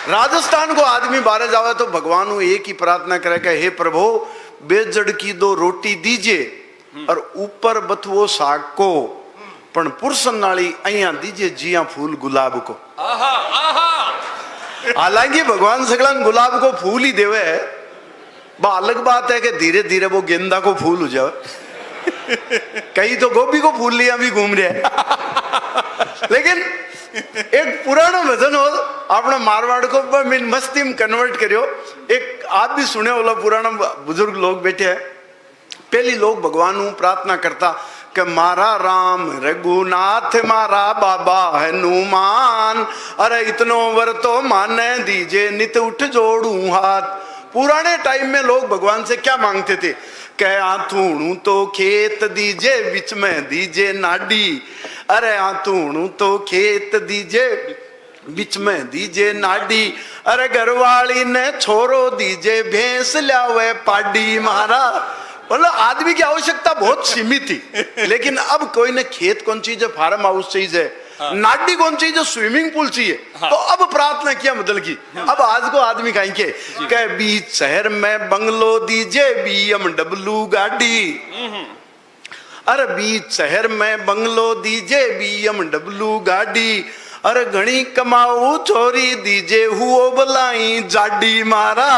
राजस्थान को आदमी बाहर जावे तो भगवान को एक ही प्रार्थना करे कि हे प्रभु बेजड़ की 2 रोटी दीजिए और ऊपर बथवो साग को पण पुरसन नाली अहिया दीजिए जिया फूल गुलाब को। हालांकि भगवान सगला गुलाब को फूल ही देवे है, अलग बात है कि धीरे धीरे वो गेंदा को फूल हो जाए। कई तो गोभी को फूल लिया भी घूम रहे हैं। लेकिन एक पुराना भजन हो अपना मारवाड़ को मस्ती में कन्वर्ट करियो। एक आप भी सुने वाला पुराना बुजुर्ग लोग बैठे हैं, पहली लोग भगवान को प्रार्थना करता कि मारा राम रघुनाथ मारा बाबा हनुमान, अरे इतनो वर तो माने दीजे नित उठ जोड़ू हाथ। पुराने टाइम में लोग भगवान से क्या मांगते थे? कह आथूणू तो खेत दीजे बीच में दीजे नाडी, अरे आथूणू तो खेत दीजे बीच में दीजे नाडी, अरे घरवाली ने छोरो दीजे भैंस लावे पाडी। मारा मतलब आदमी की आवश्यकता बहुत सीमित थी, लेकिन अब कोई ने खेत कौन चीज है, फार्म हाउस चाहिए, नाडी कौन चाहिए, स्विमिंग पूल चाहिए। तो अब प्रार्थना किया बदल की। अब आज को आदमी कहीं के बीच शहर में बंगलो दीजे BMW गाड़ी, अरे बीच शहर में बंगलो दीजे BMW गाड़ी, अरे घनी कमाऊ छोरी दीजे हुओ बलाई जाडी। मारा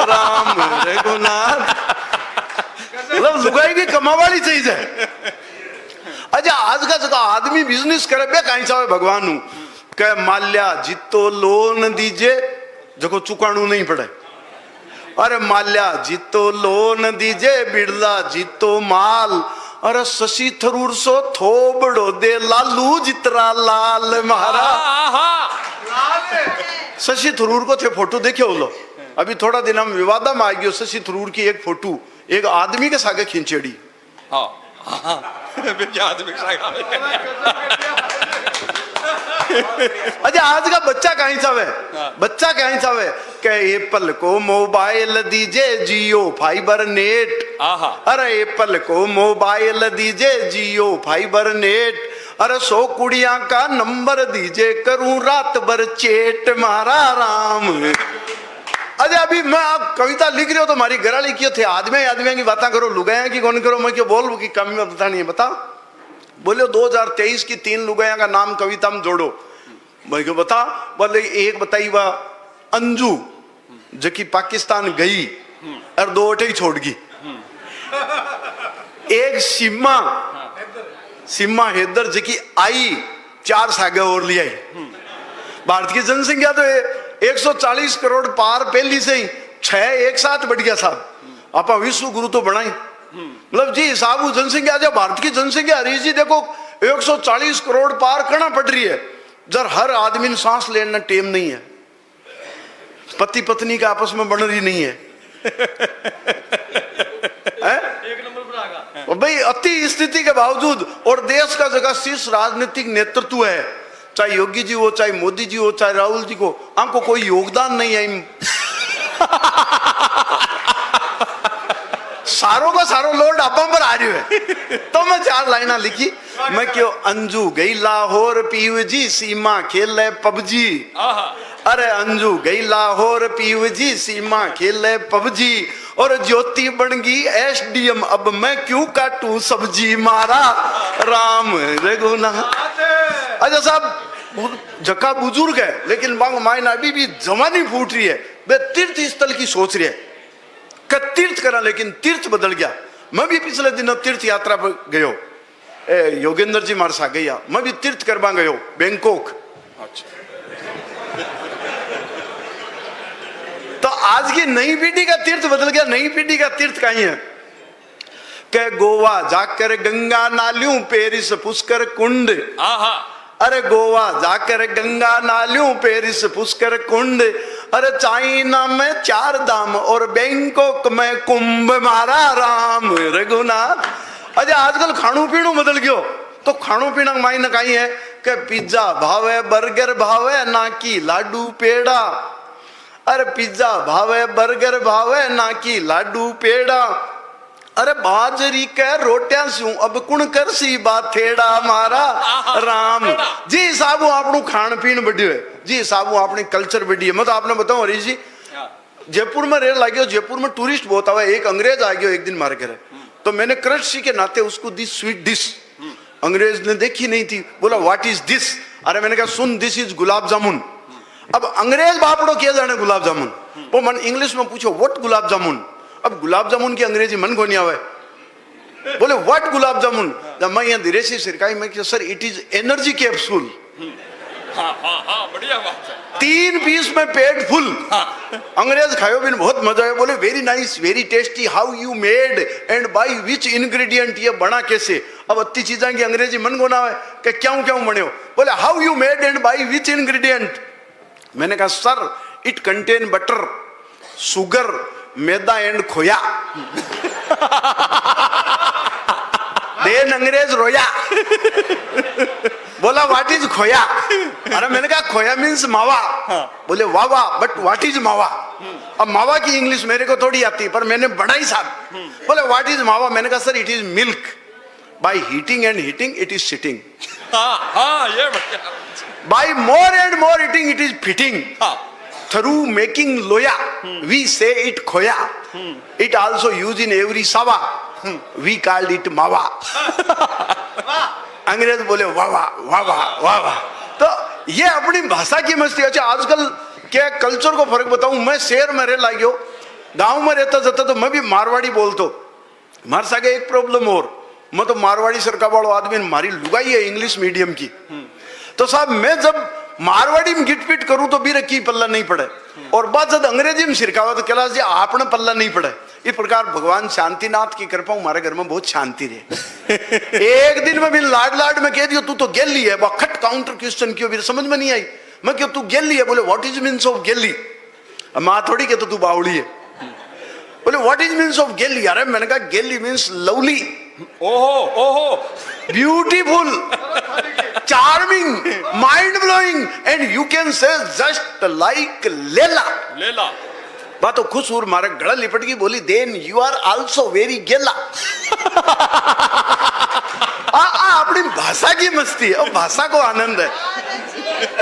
राम रघुनाथ मतलब लुगाई भी कमा वाली चीज है। अच्छा आज का जगह आदमी बिजनेस करे बे कहीं चाहे भगवान कह माल्या जीतो लोन दीजे जो चुकाणू नहीं पड़े, अरे माल्या जीतो लोन दीजे बिरला जीतो माल, अरे शशि थरूर सो थोबड़ो दे लालू जितरा लाल। महारा शशि थरूर को थे फोटो देखे बोलो, अभी थोड़ा दिन हम विवाद में आ गयो। शशि थरूर की एक फोटो एक आदमी के सागे खींचेड़ी। अच्छा आज का बच्चा कहीं चावे, बच्चा कहीं चावे के एप्पल को मोबाइल दीजे जियो फाइबर नेट, अरे एप्पल को मोबाइल दीजे जियो फाइबर नेट, अरे 100 कुड़िया का नंबर दीजे करूं रात भर चेट। मारा राम अरे अभी मैं आप कविता लिख रहे हो तो हमारी घराली क्यों थे आदमी की बातें करो, लुगाया की कौन करो। मैं क्यों बोल कि कम में बता नहीं है, बता बोले 2023 की 3 लुगाया का नाम कविता में जोड़ो। मैं क्यों बता, बोले एक बताई वह अंजू जो कि पाकिस्तान गई और 2 अटे ही छोड़ गई, एक सिम्मा हैदर जो कि आई 4 सागे और ले आई। भारत की जनसंख्या तो 140 करोड़ पार पहली से ही 6 एक साथ बढ़ गया साहब। आप विश्व गुरु तो बनाई मतलब जी हिसाब जनसंख्या जो भारत की जनसंख्या हरी जी देखो 140 करोड़ पार करना पड़ रही है। जर हर आदमी ने सांस लेना टेम नहीं है, पति पत्नी का आपस में बन रही नहीं है, एक नंबर पर आगा भाई अति स्थिति के बावजूद। और देश का जगह शीर्ष राजनीतिक नेतृत्व है, चाहे योगी जी हो, चाहे मोदी जी हो, चाहे राहुल जी को, हमको कोई योगदान नहीं है। सारों का सारो लोड आप पर आ रही है। तो मैं 4 लाइना लिखी। मैं क्यों अंजू गई लाहौर पीव जी सीमा खेले पबजी, अरे अंजू गई लाहौर पीव जी सीमा खेले पबजी, और ज्योति बन गई SDM अब मैं क्यों काटू सब्जी। मारा राम रघुनाथ। अच्छा साहब जका बुजुर्ग है लेकिन बांग मायना अभी भी जवानी फूट रही है, वे तीर्थ स्थल की सोच रही है कि तीर्थ करा, लेकिन तीर्थ बदल गया। मैं भी पिछले दिनों तीर्थ यात्रा पर गयो, योगेंद्र जी मारे साथ गया, मैं भी तीर्थ करवा गयो बैंकॉक। अच्छा तो आज की नई पीढ़ी का तीर्थ बदल गया। नई पीढ़ी का तीर्थ कहीं है के गोवा जाकर गंगा नालियों पेरिस पुष्कर कुंड, अरे गोवा जाकर गंगा नालियों पेरिस पुष्कर कुंड, अरे चाइना में 4 धाम और बैंकॉक में कुंभ। मारा राम रघुनाथ। अजय आजकल खाणू पीणू बदल गयो, तो खाणू पीणा मायने कहीं है कि पिज्जा भावे बर्गर भावे ना कि लाडू पेड़ा, अरे पिज्जा भावे बर्गर भावे ना कि लाडू पेड़ा, अरे बाजरी के रोटियां सू अब कुण करसी बाथेड़ा। मारा राम जी साहब आपनू खान पीन बढ़ियो है। जी साहब वो अपनी कल्चर बेटी है। मैं तो आपने बताऊं हरीश जी, जयपुर में रेल लगे, जयपुर में टूरिस्ट बहुत आवे। एक अंग्रेज आ गया एक दिन मारे घर, तो मैंने कृषि के नाते उसको दी स्वीट डिश। अंग्रेज ने देखी नहीं थी, बोला व्हाट इज दिस? अरे मैंने कहा सुन, दिस इज गुलाब जामुन। अब अंग्रेज बापड़ो क्या जाने गुलाब जामुन, वो मन इंग्लिश में पूछो व्हाट गुलाब जामुन। अब गुलाब जामुन की अंग्रेजी मन को नहीं आवे, बोले व्हाट गुलाब जामुन। जब मैं यहाँ धीरे से सिरकाई में sir it is energy capsule. बढ़िया बात है। 3 पीस में पेट फुल। अंग्रेज खायो भी बहुत मजा आया, बोले very nice very tasty, how you made and by which ingredient, ये बना कैसे। अब अति चीजा की अंग्रेजी मन को ना है कि क्यों क्यों बने हो, बोले how you made and by which ingredient. मैंने कहा sir it contain butter sugar maida and खोया। देन अंग्रेज रोया, बोला व्हाट इज खोया। अरे मैंने कहा खोया मीन्स मावा। बोले वाह वाह बट व्हाट इज मावा। अब मावा की इंग्लिश मेरे को थोड़ी आती, पर मैंने बढ़ाई साहब। बोले व्हाट इज मावा। मैंने कहा sir it is milk, by heating and heating it is sitting, ये बढ़िया। By more and more heating it is fitting, through making loya we say it khoya, it also used in every sawa, we called it mawa। अंग्रेज बोले वाह वाह वाह वाह वाह वाह। तो ये अपनी भाषा की मस्ती। अच्छा आजकल क्या कल्चर को फर्क बताऊं, मैं शहर में रह लागियो, गांव में रहता जाता तो मैं भी मारवाड़ी बोलतो। मार सके एक प्रॉब्लम और, मैं तो मारवाड़ी सरका वालों आदमी, मारी लुगाई है इंग्लिश मीडियम की। तो साहब मैं जब मारवाड़ी में गिटपिट करूं तो भी रखी पल्ला नहीं पड़े, और बात जब अंग्रेजी में सिरकावा तो कैलाश जी आपने पल्ला नहीं पड़े। इस प्रकार भगवान शांतिनाथ की कृपा हमारे घर में बहुत शांति रहे। एक दिन में भी लाड लाड में कह दियो तू तो गेली है, खट काउंटर क्वेश्चन क्यों भी समझ में नहीं आई। मैं क्यों तू गेली है, बोले व्हाट इज मीन्स ऑफ गेली। माँ थोड़ी कहता तू बावड़ी है, बोले व्हाट इज मीन्स ऑफ गेली। अरे मैंने कहा गेली मीन्स लवली, ओहो ओहो, beautiful, charming, mind blowing and you can say just like लेला। लेला बात तो खुश और मारा गला लिपट गई, बोली then you are also very गेला। अपनी भाषा की मस्ती है और भाषा को आनंद है।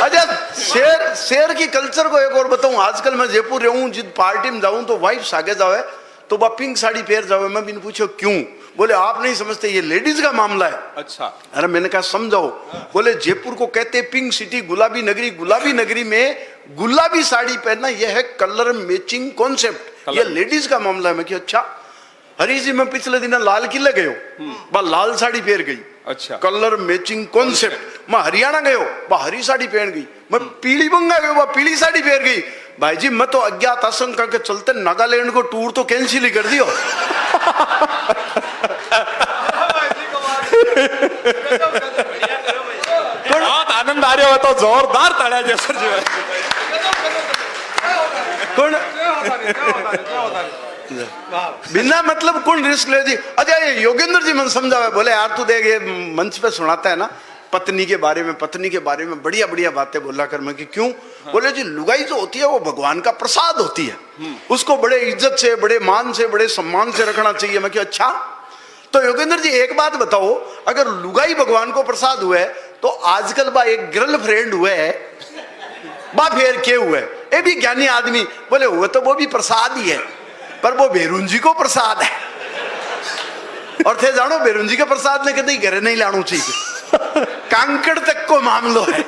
अच्छा शेर की कल्चर को एक और बताऊं, आजकल मैं जयपुर रहूं, जिस पार्टी में जाऊं तो वाइफ आगे जावे तो वह पिंक साड़ी पहन जावे। मैं भी पूछो क्यों, बोले आप नहीं समझते ये लेडीज का मामला है। अच्छा। अरे मैंने कहा समझाओ। बोले जयपुर को कहते हैं पिंक सिटी, गुलाबी नगरी, गुलाबी नगरी में गुलाबी साड़ी पहनना यह है कलर मैचिंग कॉन्सेप्ट, ये लेडीज का मामला है। मैं कि अच्छा हरीश जी मैं पिछले दिन लाल किले गयो, लाल साड़ी पहन गई। अच्छा। Colour matching concept. मैं हरियाणा गयो, हरी साड़ी पहन गई। मैं पीली बंगा गयो, पीली साड़ी पहन गई। भाई जी मैं तो अज्ञात आशंका के चलते नागालैंड को टूर तो कैंसिल ही कर दियो। बहुत आनंद आ रहा हो तो जोरदार ताड़िया जैसर जी। कौन बिना मतलब कौन रिस्क ले जी। अच्छा ये योगेंद्र जी मन समझावे, बोले यार तू देख ये मंच पे सुनाता है ना पत्नी के बारे में बढ़िया बढ़िया बातें बोला कर। मैं कि क्यों, बोले जी लुगाई जो होती है वो भगवान का प्रसाद होती है, उसको बड़े इज्जत से, बड़े मान से, बड़े सम्मान से रखना चाहिए। मैं कि अच्छा तो योगेंद्र जी एक बात बताओ, अगर लुगाई भगवान को प्रसाद हुआ है तो आजकल बा एक गर्लफ्रेंड हुआ है बा फिर क्या हुआ है, ये भी ज्ञानी आदमी। बोले हुआ तो वो भी प्रसाद ही है, पर वो बेरुंजी को प्रसाद है। और थे जानो बेरुंजी के प्रसाद ने कहते घरे नहीं लाना चाहिए, कांकड़ तक को मामलो है।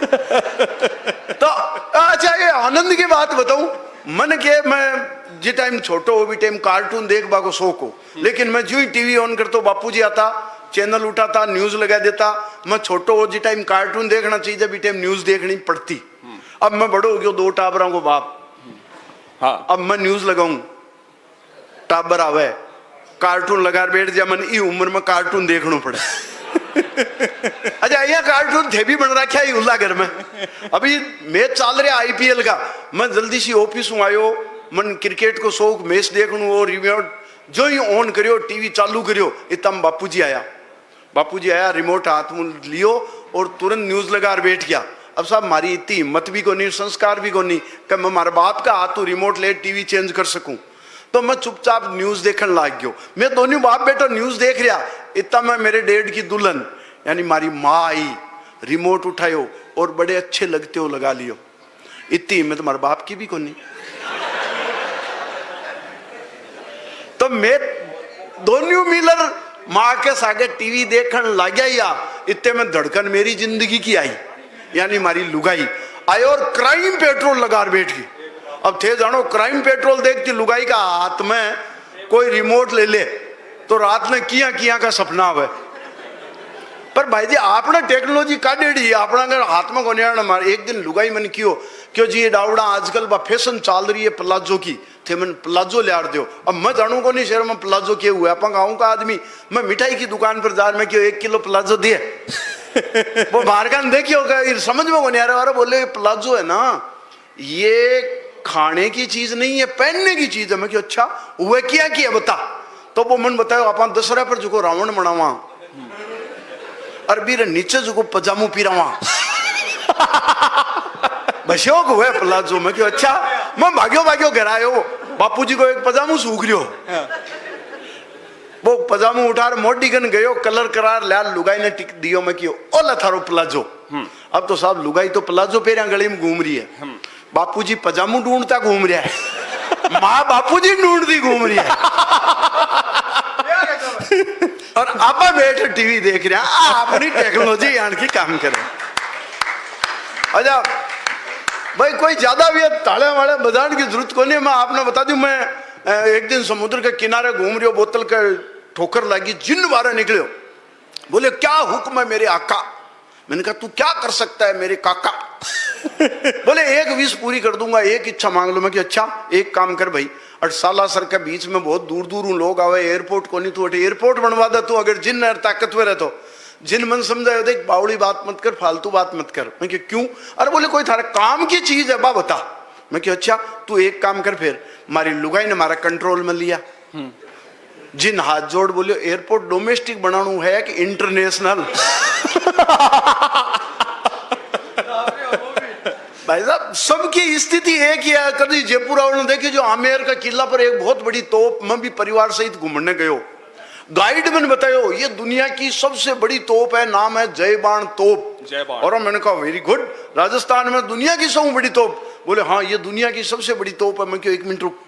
तो अच्छा ये आनंद की बात बताऊं, मन के मैं जी टाइम छोटो हो भी टाइम कार्टून देख बा को शौक हो, लेकिन मैं जो ही टीवी ऑन करता बापू जी आता, चैनल उठाता, न्यूज लगा देता। मैं छोटो हो जी टाइम कार्टून देखना चाहिए, भी टाइम न्यूज देखनी पड़ती। अब मैं बड़ो हो गया, 2 टाबरों को बाप। हाँ अब मैं न्यूज लगाऊं, टाबर आवे कार्टून लगा बैठ जा, मन ई उम्र में कार्टून देखना पड़े। अच्छा यहाँ कार्टून थे भी बन रखा है उल्ला घर में। अभी मैच चल रहा आईपीएल का, मैं जल्दी सी ऑफिस में आयो, मन क्रिकेट को शौक मैच देखूं, और रिमोट जो ही ऑन करियो, टीवी चालू करियो, इतम बापूजी आया, रिमोट हाथ में लियो और तुरंत न्यूज लगा बैठ गया। अब साहब मारी इतनी हिम्मत भी को नहीं, संस्कार भी को नहीं कि मैं हमारे बाप का हाथ तो रिमोट ले टीवी चेंज कर सकूं। तो मैं चुपचाप न्यूज देखने लग गयो। मैं दोनों बाप बेटा न्यूज देख रहा, इतना मैं मेरे डेड की दुल्हन यानी मारी माँ आई, रिमोट उठायो और बड़े अच्छे लगते हो लगा लियो। इतनी हिम्मत तुम्हारे बाप की भी कोनी। तो मैं दोनों मिलर माँ के सागे टीवी देखने लग गया या इतने में धड़कन मेरी जिंदगी की आई, यानी हमारी लुगाई आई और क्राइम पेट्रोल लगा बैठ गई। अब थे जानो क्राइम पेट्रोल देखती लुगाई का हाथ में कोई रिमोट ले ले तो रात में किया किया का सपना आवे। पर भाई जी आपने टेक्नोलॉजी काढ़ी अपना अगर हाथ में कोने मारे। एक दिन लुगाई मन क्यों जी ये डावड़ा आजकल बा फैशन चल रही है प्लाजो की, थे मन प्लाजो ले दो। अब मैं जानू को नहीं शहर में प्लाजो क्या हुआ, अपन गाँव का आदमी मैं मिठाई की दुकान पर जा मैं क्यों 1 किलो प्लाजो दिए वो बाहर का देखियो समझ में कोने आ रहा बोले प्लाजो है ना ये खाने की चीज नहीं है पहनने की चीज है। मैं क्यों अच्छा हुआ क्या बता। तो वो मन बताओ अपन दशहरा पर जो रावण मनावा अरबी रे नीचे जो पजामू पीरावा बशोक हुए प्लाजो। मैं क्यों अच्छा मैं भाग्यो घर आयो बापू जी को एक पजामू सूख रियो वो पजामू उठार मोटी गन गयो कलर करार लाल लुगाई ने टिक दियो। मैं क्यों ओला थारो प्लाजो। अब तो साहब लुगाई तो प्लाजो पेरिया गली में घूम रही है, बापूजी पजामू ढूंढता घूम रहा है, माँ बापूजी ढूंढती घूम रही है और आप बैठे टीवी देख रहे हैं अपनी टेक्नोलॉजी यान की काम करें। अच्छा भाई कोई ज्यादा भी ताले वाले बजाने की जरूरत को नहीं। मैं आपने बता दूं मैं एक दिन समुद्र के किनारे घूम रही हो बोतल का ठोकर लगी जिन बारह निकले बोले क्या हुक्म है मेरे आका। मैंने कहा तू क्या कर सकता है मेरे काका। बोले 1 विश पूरी कर दूंगा, एक इच्छा मांग लो। मैं कि अच्छा एक काम कर भाई 8 साला सर के बीच में बहुत दूर दूर लोग आवे एयरपोर्ट को नहीं तू एयरपोर्ट बनवा दे तू अगर जिन ताकतवर है तो। जिन मन समझाए देख बावड़ी बात मत कर फालतू बात मत कर। मैं कि क्यों। अरे बोले कोई थारा काम की चीज है बा बता। मैं कि अच्छा तू एक काम कर फिर हमारी लुगाई ने हमारा कंट्रोल में लिया। जिन हाथ जोड़ बोलियो एयरपोर्ट डोमेस्टिक बनाना है कि इंटरनेशनल। भाई साहब सबकी स्थिति एक ही है। कभी जयपुर वालों ने देखी जो आमेर का किला पर एक बहुत बड़ी तोप मैं भी परिवार सहित घूमने गयो गाइड मैंने बतायो ये दुनिया की सबसे बड़ी तोप है, नाम है जयबाण तोप। और मैंने कहा वेरी गुड राजस्थान में दुनिया की सबसे बड़ी तोप। बोले हाँ ये दुनिया की सबसे बड़ी तोप है। मैं क्यों 1 मिनट रुक।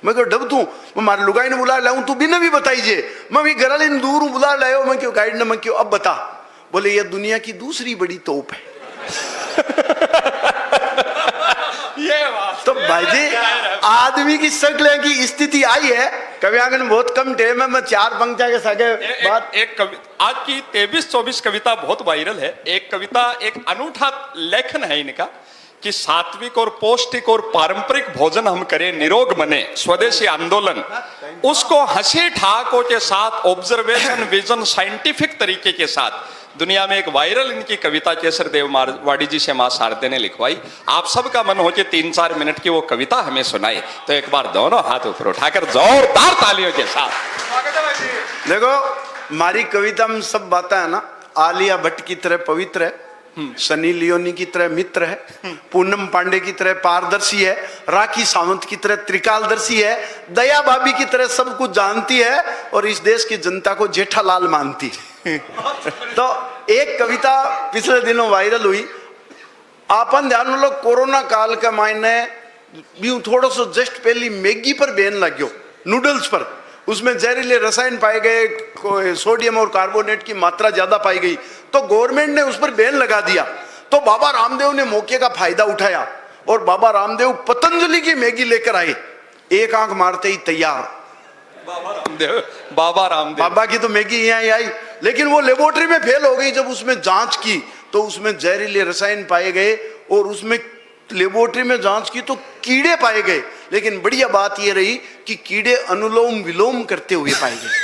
मैं क्यों डब तू हमारे लुगाई ने बुला लाऊं तू बिना भी बताइए मैं भी घर वाले दूर बुला लायो। मैं क्यों गाइड ने मैं क्यों अब बता। बोले ये दुनिया की दूसरी बड़ी तोप है। ये तो भाई जी आदमी की शक्ल की स्थिति आई है। कभी आंगन बहुत कम टाइम है मैं 4 पंक्तियां के सागे बात एक कविता आज की 23-24 कविता बहुत वायरल है। एक कविता एक अनूठा लेखन है इनका कि सात्विक और पौष्टिक और पारंपरिक भोजन हम करें निरोग बने स्वदेशी आंदोलन उसको हंसी ठाकों के साथ ऑब्जर्वेशन विजन साइंटिफिक तरीके के साथ दुनिया में एक वायरल इनकी कविता केसर देव मारवाड़ी जी से मां शारदे ने लिखवाई। आप सबका मन हो कि 3-4 मिनट की वो कविता हमें सुनाए तो एक बार दोनों हाथ ऊपर उठाकर जोरदार तालियों के साथ। देखो हमारी कविता में सब बातें है ना आलिया भट्ट की तरह पवित्र है, सनी लियोनी की तरह मित्र है, पूनम पांडे की तरह पारदर्शी है, राखी सावंत की तरह त्रिकालदर्शी है, दया भाभी की तरह सब कुछ जानती है और इस देश की जनता को जेठालाल मानती है। तो एक कविता पिछले दिनों वायरल हुई। आपन ध्यान लो कोरोना काल का मायने भी थोड़ा सा जस्ट पहली मैगी पर बैन लग गयो नूडल्स पर। उसमें जहरीले रसायन पाए गए, सोडियम और कार्बोनेट की मात्रा ज्यादा पाई गई तो गवर्नमेंट ने उस पर बैन लगा दिया। तो बाबा रामदेव ने मौके का फायदा उठाया और बाबा रामदेव पतंजलि की मैगी लेकर आए। एक आंख मारते ही तैयार बाबा रामदेव बाबा की तो मैगी यहाँ आई लेकिन वो लेबोरेटरी में फेल हो गई। जब उसमें जांच की तो उसमें जहरीले रसायन पाए गए और उसमें लेबोरेटरी में जांच की तो कीड़े पाए गए। लेकिन बढ़िया बात यह रही कि कीड़े अनुलोम विलोम करते हुए पाए गए।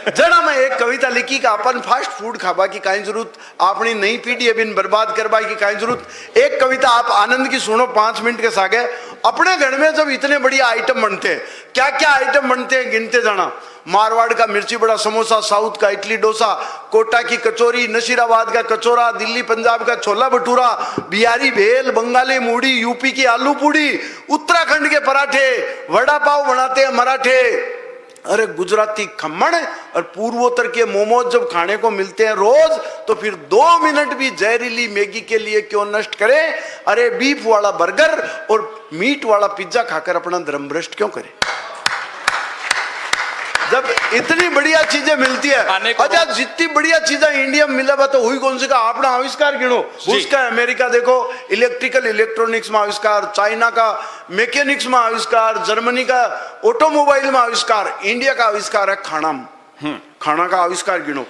जरा मैं एक कविता लिखी कि अपन फास्ट फूड खाबा की काई जरूरत, अपनी नई पीढ़ी अभी बर्बाद करवा की काई जरूरत। एक कविता आप आनंद की सुनो 5 मिनट के सागे। अपने घर में जब इतने बढ़िया आइटम बनते हैं, क्या क्या आइटम बनते हैं गिनते जाना। मारवाड़ का मिर्ची बड़ा समोसा, साउथ का इडली डोसा, कोटा की कचौरी, नशीराबाद का कचौरा, दिल्ली पंजाब का छोला भटूरा, बिहारी भेल, बंगाली मूढ़ी, यूपी की आलू पूड़ी, उत्तराखंड के पराठे, वड़ा पाव बनाते हैं मराठे, अरे गुजराती खम्मण और पूर्वोत्तर के मोमोज जब खाने को मिलते हैं रोज, तो फिर 2 मिनट भी जहरीली मैगी के लिए क्यों नष्ट करें? अरे बीफ वाला बर्गर और मीट वाला पिज्जा खाकर अपना धर्म भ्रष्ट क्यों करें? जब इतनी बढ़िया चीजें मिलती है, अच्छा जितनी बढ़िया चीजें इंडिया में मिला तो हुई कौन सी का? अपना आविष्कार गिनो। उसका अमेरिका देखो इलेक्ट्रिकल इलेक्ट्रॉनिक्स में आविष्कार, चाइना का मैकेनिक्स में आविष्कार, जर्मनी का ऑटोमोबाइल में आविष्कार, इंडिया का आविष्कार है खाना में। खाना का आविष्कार गिनो।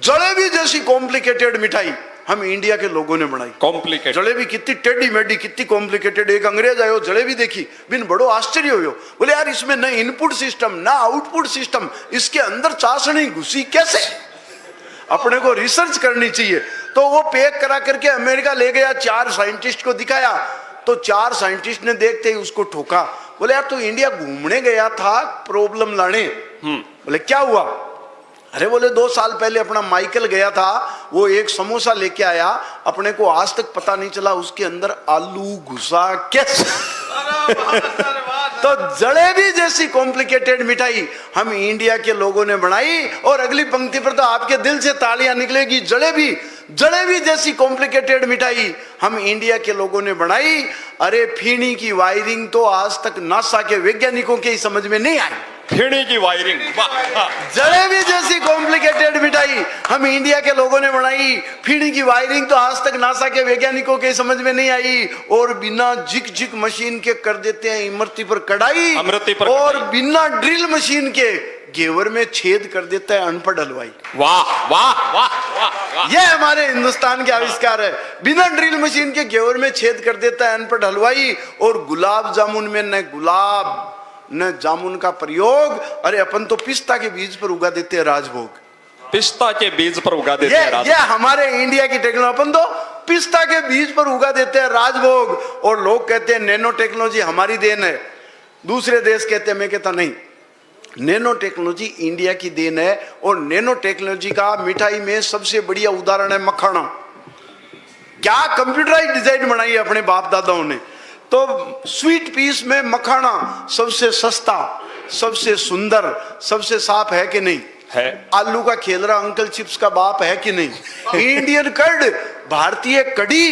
जलेबी जैसी कॉम्प्लिकेटेड मिठाई हम इंडिया के लोगों ने बनाई। कॉम्प्लिकेटेड जलेबी कितनी टेढ़ी मेढ़ी, कितनी कॉम्प्लिकेटेड। एक अंग्रेज आयो, जलेबी देखी, बिन बड़ो आश्चर्य हो, बोले यार इसमें न इनपुट सिस्टम ना आउटपुट सिस्टम, इसके अंदर चाशनी घुसी कैसे? अपने को रिसर्च करनी चाहिए। तो वो पैक करा करके अमेरिका ले गया, 4 साइंटिस्ट को दिखाया, तो 4 साइंटिस्ट ने देखते ही उसको ठोका। बोले यार तू इंडिया घूमने गया था प्रॉब्लम लाने। बोले क्या हुआ? अरे बोले 2 साल पहले अपना माइकल गया था, वो एक समोसा लेके आया, अपने को आज तक पता नहीं चला उसके अंदर आलू घुसा कैसे। तो जलेबी जैसी कॉम्प्लिकेटेड मिठाई हम इंडिया के लोगों ने बनाई। और अगली पंक्ति पर तो आपके दिल से तालियां निकलेगी। जलेबी जलेबी जैसी कॉम्प्लिकेटेड मिठाई हम इंडिया के लोगों ने बनाई। अरे फीनी की वायरिंग तो आज तक नासा के वैज्ञानिकों के ही समझ में नहीं आई। फीनी की वायरिंग, जलेबी जैसी कॉम्प्लिकेटेड मिठाई हम इंडिया के लोगों ने बनाई। फीनी की वायरिंग तो आज तक नासा के वैज्ञानिकों के समझ में नहीं आई। और बिना जिक जिक मशीन के कर देते हैं इमरती पर कढ़ाई, और बिना ड्रिल मशीन के घेवर में छेद कर देता है अनपढ़ हलवाई। वाह वाह वाह वाह, ये हमारे हिंदुस्तान के आविष्कार है। बिना ड्रिल मशीन के घेवर में छेद कर देता है अनपढ़ हलवाई। और गुलाब जामुन में न गुलाब न जामुन का प्रयोग, अरे अपन तो पिस्ता के बीज पर उगा देते हैं राजभोग। पिस्ता के बीज पर उगा देते हैं ये हमारे इंडिया की टेक्नोलॉजी। अपन तो पिस्ता के बीज पर उगा देते हैं राजभोग। और लोग कहते हैं नैनो टेक्नोलॉजी हमारी देन है, दूसरे देश कहते हैं। मैं कहता नहीं, नैनो टेक्नोलॉजी इंडिया की देन है। और नैनो टेक्नोलॉजी का मिठाई में सबसे बढ़िया उदाहरण है मखाना। क्या कंप्यूटराइज डिजाइन बनाई है अपने बाप दादाओं ने। तो स्वीट पीस में मखाना सबसे सस्ता, सबसे सुंदर, सबसे साफ है कि नहीं? है। आलू का खेलरा अंकल चिप्स का बाप है कि नहीं? इंडियन कर्ड, भारतीय कड़ी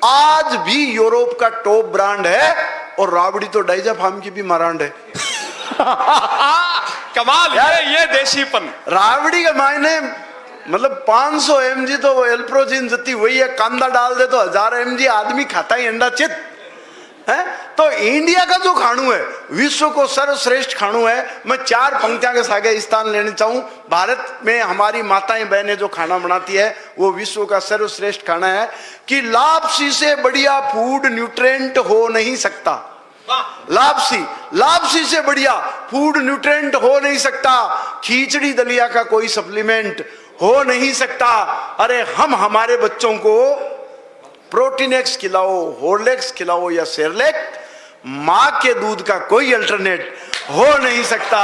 आज भी यूरोप का टॉप ब्रांड है। और राबड़ी तो डाइजा फार्म की भी मरांड है। कमाल, ये देसीपन। राबड़ी का मायने मतलब 500 mg तो एल्प्रोजिन जती वही है, कांदा डाल दे तो 1000 mg आदमी खाता ही अंडा चित है। तो इंडिया का जो खानू है विश्व को सर्वश्रेष्ठ खानू है। मैं 4 पंक्तियां के सागे स्थान लेने चाहूं। भारत में हमारी माताएं बहनें जो खाना बनाती है वो विश्व का सर्वश्रेष्ठ खाना है कि लापसी से बढ़िया फूड न्यूट्रिएंट हो नहीं सकता। लापसी से बढ़िया फूड न्यूट्रिएंट हो नहीं सकता। खिचड़ी दलिया का कोई सप्लीमेंट हो नहीं सकता। अरे हम हमारे बच्चों को प्रोटीन एक्स खिलाओ, हॉर्लिक्स खिलाओ या सेरेलैक, मां के दूध का कोई अल्टरनेट हो नहीं सकता,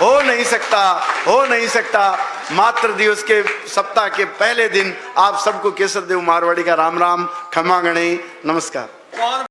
हो नहीं सकता, हो नहीं सकता। मातृ दिवस के सप्ताह के पहले दिन आप सबको केसर देव मारवाड़ी का राम राम, खमा गणे, नमस्कार।